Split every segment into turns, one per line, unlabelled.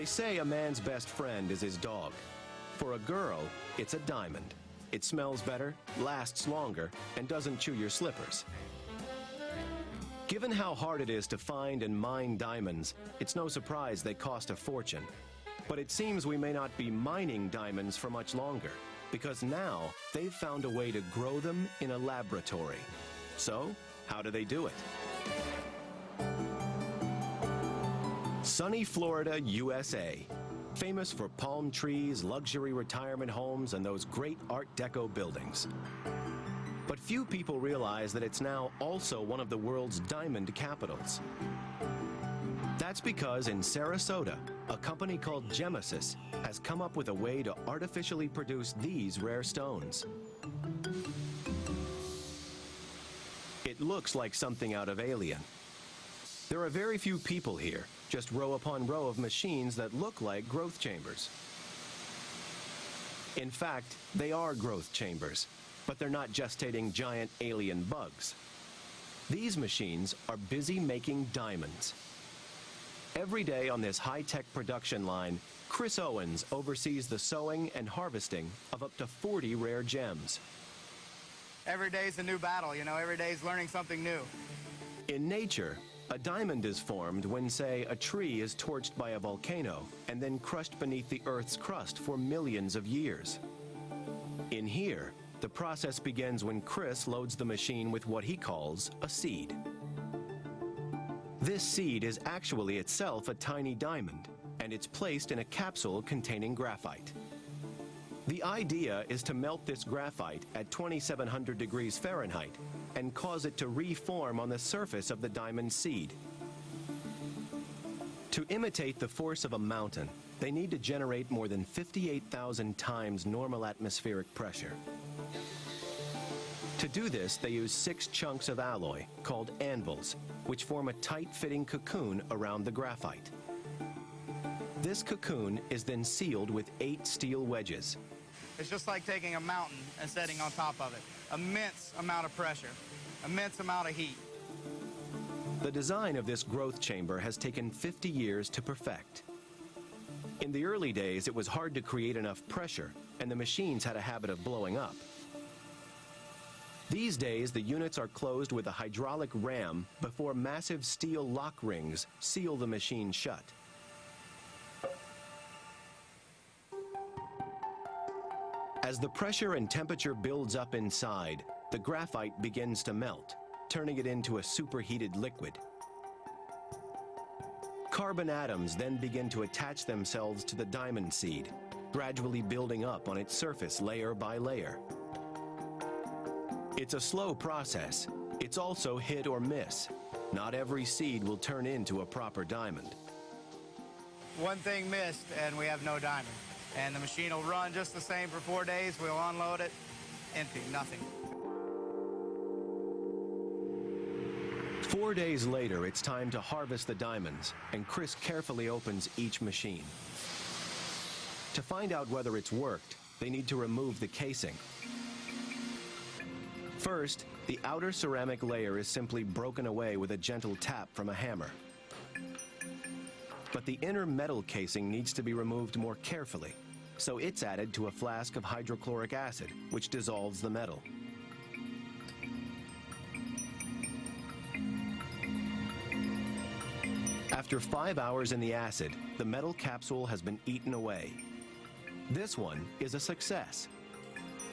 They say a man's best friend is his dog. For a girl, it's a diamond. It smells better, lasts longer, and doesn't chew your slippers. Given how hard it is to find and mine diamonds, it's no surprise they cost a fortune. But it seems we may not be mining diamonds for much longer, because now they've found a way to grow them in a laboratory. So, how do they do it? Sunny Florida, USA. Famous for palm trees, luxury retirement homes, and those great Art Deco buildings. But few people realize that it's now also one of the world's diamond capitals. That's because in Sarasota, a company called Gemesis has come up with a way to artificially produce these rare stones. It looks like something out of Alien. There are very few people here, just row upon row of machines that look like growth chambers. In fact, they are growth chambers, but they're not gestating giant alien bugs. These machines are busy making diamonds. Every day on this high-tech production line, Chris Owens oversees the sowing and harvesting of up to 40 rare gems.
Every day's a new battle, you know, every day's learning something new.
In nature, a diamond is formed when, say, a tree is torched by a volcano and then crushed beneath the Earth's crust for millions of years. In here, the process begins when Chris loads the machine with what he calls a seed. This seed is actually itself a tiny diamond, and it's placed in a capsule containing graphite. The idea is to melt this graphite at 2,700 degrees Fahrenheit and cause it to reform on the surface of the diamond seed. To imitate the force of a mountain, they need to generate more than 58,000 times normal atmospheric pressure. To do this, they use 6 chunks of alloy, called anvils, which form a tight-fitting cocoon around the graphite. This cocoon is then sealed with 8 steel wedges.
It's just like taking a mountain and setting on top of it. Immense amount of pressure, immense amount of heat.
The design of this growth chamber has taken 50 years to perfect. In the early days, it was hard to create enough pressure, and the machines had a habit of blowing up. These days, the units are closed with a hydraulic ram before massive steel lock rings seal the machine shut. As the pressure and temperature builds up inside, the graphite begins to melt, turning it into a superheated liquid. Carbon atoms then begin to attach themselves to the diamond seed, gradually building up on its surface layer by layer. It's a slow process. It's also hit or miss. Not every seed will turn into a proper diamond.
One thing missed and we have no diamond. And the machine will run just the same for 4 days. We'll unload it, empty, nothing.
4 days later, it's time to harvest the diamonds, and Chris carefully opens each machine. To find out whether it's worked, they need to remove the casing. First, the outer ceramic layer is simply broken away with a gentle tap from a hammer. But the inner metal casing needs to be removed more carefully, so it's added to a flask of hydrochloric acid, which dissolves the metal. After 5 hours in the acid, the metal capsule has been eaten away. This one is a success.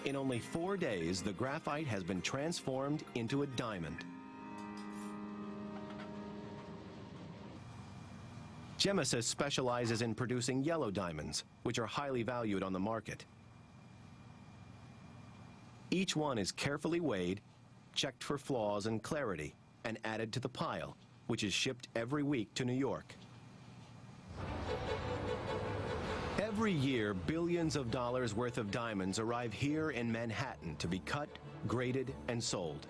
In only 4 days, the graphite has been transformed into a diamond. Gemesis specializes in producing yellow diamonds, which are highly valued on the market. Each one is carefully weighed, checked for flaws and clarity, and added to the pile, which is shipped every week to New York. Every year, billions of dollars worth of diamonds arrive here in Manhattan to be cut, graded, and sold.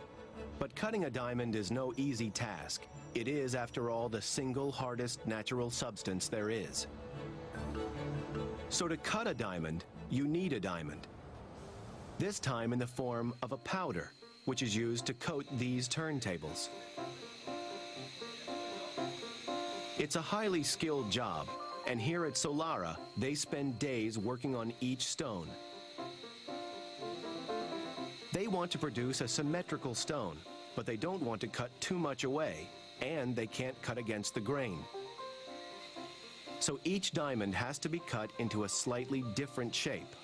But cutting a diamond is no easy task. It is, after all, the single hardest natural substance there is. So to cut a diamond, you need a diamond. This time in the form of a powder, which is used to coat these turntables. It's a highly skilled job, And here at Solara, they spend days working on each stone. They want to produce a symmetrical stone, but they don't want to cut too much away, and they can't cut against the grain. So each diamond has to be cut into a slightly different shape.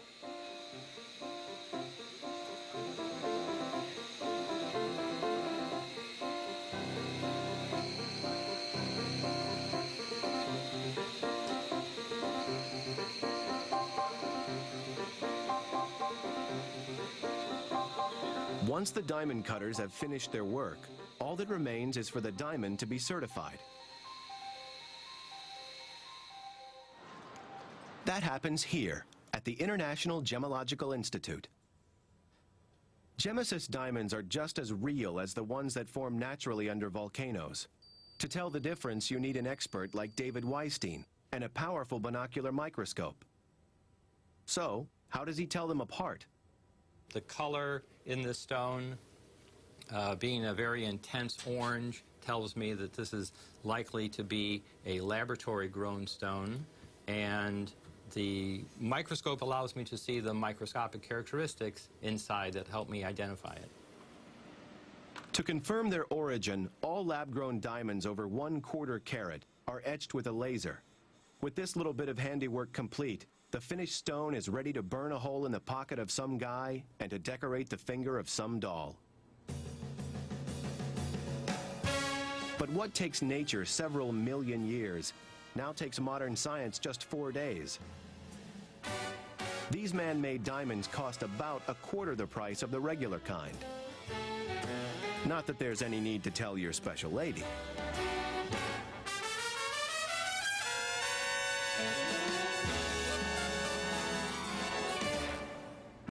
Once the diamond cutters have finished their work, all that remains is for the diamond to be certified. That happens here, at the International Gemological Institute. Gemesis diamonds are just as real as the ones that form naturally under volcanoes. To tell the difference, you need an expert like David Weinstein and a powerful binocular microscope. So, how does he tell them apart?
The color in the stone, being a very intense orange, tells me that this is likely to be a laboratory-grown stone, and the microscope allows me to see the microscopic characteristics inside that help me identify it.
To confirm their origin, all lab-grown diamonds over 1/4 carat are etched with a laser. With this little bit of handiwork complete, the finished stone is ready to burn a hole in the pocket of some guy and to decorate the finger of some doll. But what takes nature several million years now takes modern science just 4 days. These man-made diamonds cost about 1/4 the price of the regular kind. Not that there's any need to tell your special lady.